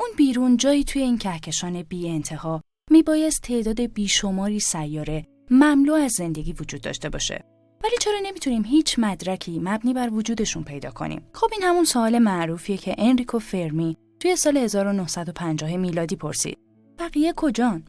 اون بیرون جایی توی این کهکشان بی انتها میبایست تعداد بیشماری سیاره مملو از زندگی وجود داشته باشه. ولی چرا نمیتونیم هیچ مدرکی مبنی بر وجودشون پیدا کنیم؟ خب این همون سوال معروفیه که انریکو فرمی توی سال 1950 میلادی پرسید. بقیه کجان؟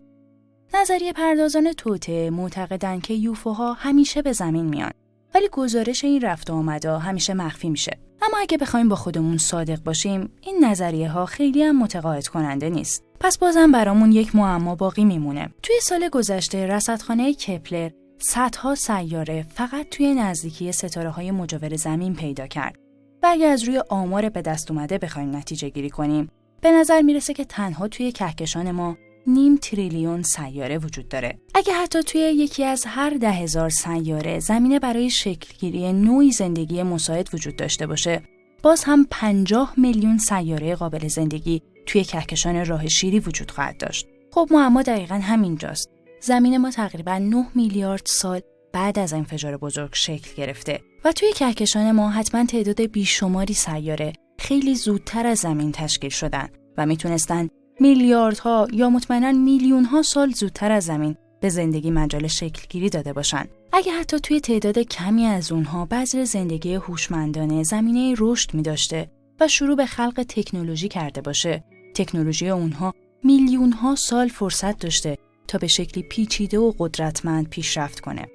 نظریه پردازان توطئه معتقدن که یوفوها همیشه به زمین میان، ولی گزارش این رفت و آمدا همیشه مخفی میشه. اما اگه بخوایم با خودمون صادق باشیم، این نظریه ها خیلی هم متقاعد کننده نیست. پس بازم برامون یک معما باقی میمونه. توی سال گذشته رصدخانه کپلر صدها سیاره فقط توی نزدیکی ستاره‌های مجاور زمین پیدا کرد. و اگه از روی آمار به دست اومده بخوایم نتیجه گیری کنیم، به نظر میرسه که تنها توی کهکشان ما 0.5 تریلیون سیاره وجود داره. اگه حتی توی یکی از هر 10,000 سیاره زمینه برای شکلگیری نوعی زندگی مساعد وجود داشته باشه، باز هم 50 میلیون سیاره قابل زندگی توی کهکشان راه شیری وجود خواهد داشت. خب معما دقیقاً همینجاست. زمین ما تقریباً 9 میلیارد سال بعد از انفجار بزرگ شکل گرفته و توی کهکشان ما حتما تعداد بیشماری سیاره خیلی زودتر از زمین تشکیل شدن و میتونستن میلیاردها یا مطمئناً میلیون‌ها سال زودتر از زمین به زندگی مجال شکلگیری داده باشن. اگه حتی توی تعداد کمی از اونها بذر زندگی هوشمندانه زمینه رشد می‌داشته و شروع به خلق تکنولوژی کرده باشه، تکنولوژی اونها میلیون‌ها سال فرصت داشته تا به شکلی پیچیده و قدرتمند پیشرفت کنه.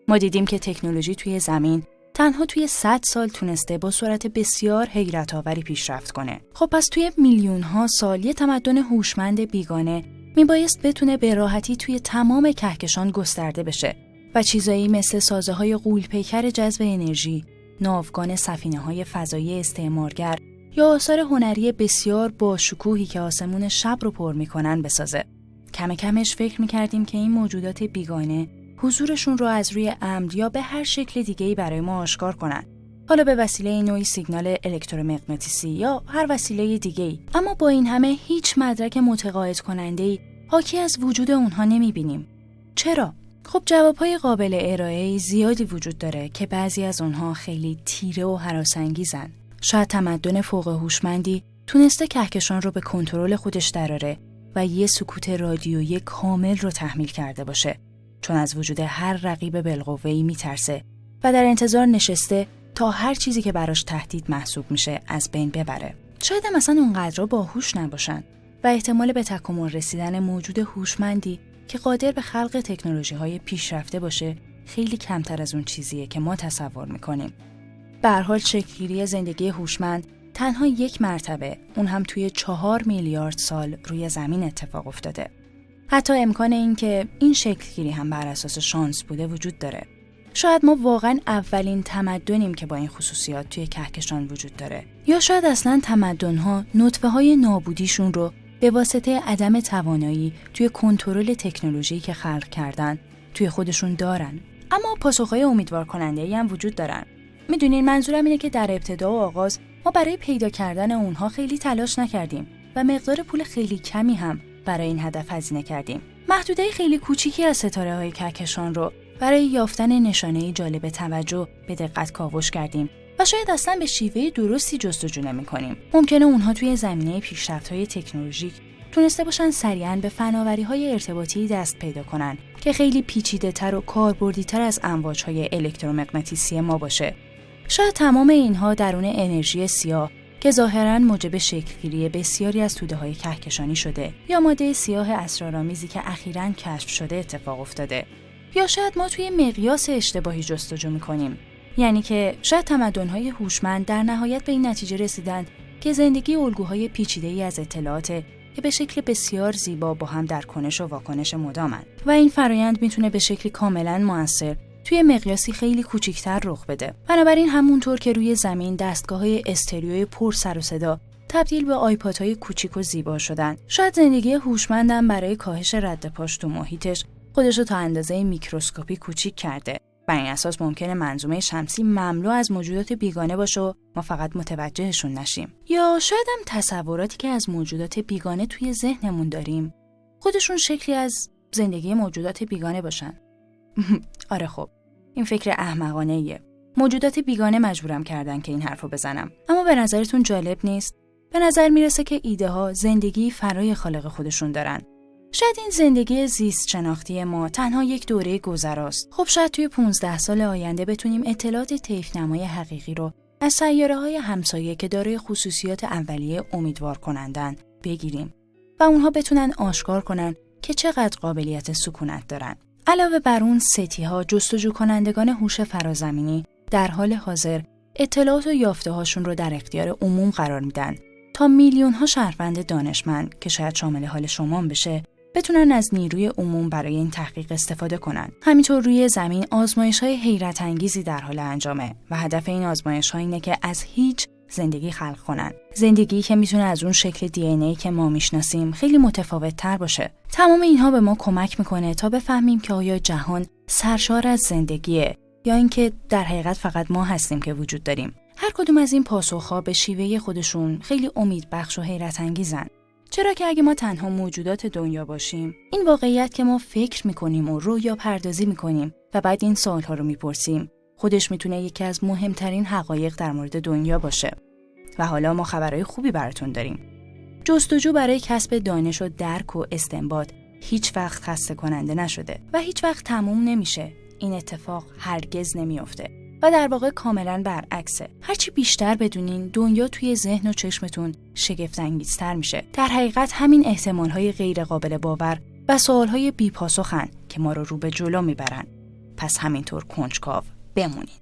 ما دیدیم که تکنولوژی توی زمین تنها توی 100 سال تونسته با سرعت بسیار حیرت‌آوری پیشرفت کنه. خب پس توی میلیون‌ها سال یه تمدن هوشمند بیگانه میبایست بتونه به راحتی توی تمام کهکشان گسترده بشه و چیزایی مثل سازه‌های غول‌پیکر جذب انرژی، ناوگان سفینه‌های فضایی استعمارگر یا آثار هنری بسیار باشکوهی که آسمون شب رو پر می‌کنن بسازه. کم کمش فکر می‌کردیم که این موجودات بیگانه حضورشون رو از روی عمد یا به هر شکل دیگه‌ای برای ما آشکار کنن. حالا به وسیله نوعی سیگنال الکترومغناطیسی یا هر وسیله دیگه‌ای. اما با این همه هیچ مدرک متقاعد کننده‌ای حاکی از وجود اونها نمی‌بینیم. چرا؟ خب جواب‌های قابل ارائه زیادی وجود داره که بعضی از اونها خیلی تیره و هراس‌انگیزن. شاید تمدن فوق هوشمندی تونسته کهکشان رو به کنترل خودش دراره و یه سکوت رادیویی کامل رو تحمیل کرده باشه، چون از وجود هر رقیب بالقوه‌ای میترسه و در انتظار نشسته تا هر چیزی که براش تهدید محسوب میشه از بین ببره. شاید مثلا اونقدر باهوش نباشن و احتمال به تکامل رسیدن موجود هوشمندی که قادر به خلق تکنولوژی‌های پیشرفته باشه خیلی کمتر از اون چیزیه که ما تصور میکنیم. به هر حال شکل‌گیری زندگی هوشمند تنها یک مرتبه، اون هم توی 4 میلیارد سال روی زمین اتفاق افتاده. حتی امکان این که این شکل‌گیری هم بر اساس شانس بوده وجود داره. شاید ما واقعاً اولین تمدنیم که با این خصوصیات توی کهکشان وجود داره. یا شاید اصلاً تمدن‌ها نطفه‌های نابودیشون رو به واسطه عدم توانایی توی کنترل تکنولوژی که خلق کردن توی خودشون دارن. اما پاسخ‌های امیدوار کننده‌ای هم وجود دارن. میدونین منظورم اینه که در ابتدا و آغاز ما برای پیدا کردن اونها خیلی تلاش نکردیم و مقدار پول خیلی کمی هم برای این هدف هزینه کردیم. محدوده خیلی کوچیکی از ستاره‌های کهکشان رو برای یافتن نشانه‌ای جالب توجه به دقت کاوش کردیم و شاید اصلا به شیوه درستی جستجو نمی‌کنیم. ممکنه اونها توی زمینه پیشرفت‌های تکنولوژیک تونسته باشن سریعاً به فناوری‌های ارتباطی دست پیدا کنن که خیلی پیچیده‌تر و کاربردی‌تر از امواج‌های الکترومغناطیسی ما باشه. شاید تمام اینها درون انرژی سیاه که ظاهراً موجب شکل‌گیری بسیاری از توده‌های کهکشانی شده یا ماده سیاه اسرارآمیزی که اخیراً کشف شده اتفاق افتاده. یا شاید ما توی مقیاس اشتباهی جستجو می‌کنیم. یعنی که شاید تمدن‌های هوشمند در نهایت به این نتیجه رسیدند که زندگی الگوهای پیچیده‌ای از اطلاعات که به شکل بسیار زیبا با هم در کنش و واکنش مدامند و این فرایند میتونه به شکلی کاملاً مؤثر توی مقیاسی خیلی کوچیک‌تر رخ بده. بنابراین همونطور که روی زمین دستگاه‌های استریوی پر سر و صدا تبدیل به آیپادهای کوچیک و زیبا شدن، شاید زندگی هوشمندم برای کاهش رد پاش تو محیطش خودش رو تا اندازه میکروسکوپی کوچیک کرده. بر این اساس ممکنه منظومه شمسی مملو از موجودات بیگانه باشه و ما فقط متوجهشون نشیم. یا شاید هم تصوراتی که از موجودات بیگانه توی ذهنمون داریم خودشون شکلی از زندگی موجودات بیگانه باشن. آره خب، این فکر احمقانه‌ایه. موجودات بیگانه مجبورم کردن که این حرفو بزنم. اما به نظرتون جالب نیست؟ به نظر میرسه که ایده ها زندگی فرای خالق خودشون دارن. شاید این زندگی زیست شناختی ما تنها یک دوره گذراست. خب شاید توی 15 سال آینده بتونیم اطلاعات طیف‌نمای حقیقی رو از سیاره‌های همسایه که دارای خصوصیات اولیه امیدوار کنندن بگیریم و اونها بتونن آشکار کنن که چقدر قابلیت سکونت دارن. علاوه بر اون ستی‌ها جستجو کنندگان هوش فرازمینی در حال حاضر اطلاعات و یافته‌هاشون رو در اختیار عموم قرار میدن تا میلیون‌ها شهروند دانشمند که شاید شامل حال شما بشه بتونن از نیروی عموم برای این تحقیق استفاده کنن. همینطور روی زمین آزمایش‌های حیرت انگیزی در حال انجامه و هدف این آزمایش‌ها اینه که از هیچ زندگی خلق کنن. زندگی که میتونه از اون شکل دی که ما میشناسیم خیلی متفاوت‌تر باشه. تمام اینها به ما کمک میکنه تا بفهمیم که آیا جهان سرشار از زندگیه یا اینکه در حقیقت فقط ما هستیم که وجود داریم. هر کدوم از این پاسخ‌ها به شیوه خودشون خیلی امیدبخش و حیرت انگیزن. چرا که اگه ما تنها موجودات دنیا باشیم، این واقعیت که ما فکر میکنیم و رویا پردازی میکنیم و بعد این سوالها رو میپرسیم، خودش میتونه یکی از مهمترین حقایق در مورد دنیا باشه. و حالا ما خبرهای خوبی براتون داریم. جستجو برای کسب دانش و درک و استنباط هیچ وقت خسته کننده نشده و هیچ وقت تموم نمیشه. این اتفاق هرگز نمیافته. و در واقع کاملا برعکسه. هرچی بیشتر بدونین دنیا توی ذهن و چشمتون شگفت‌انگیزتر میشه. در حقیقت همین احتمال‌های غیر قابل باور و سوال‌های بی‌پاسخن که ما رو به جلو میبرن. پس همینطور کنجکاو بمونین.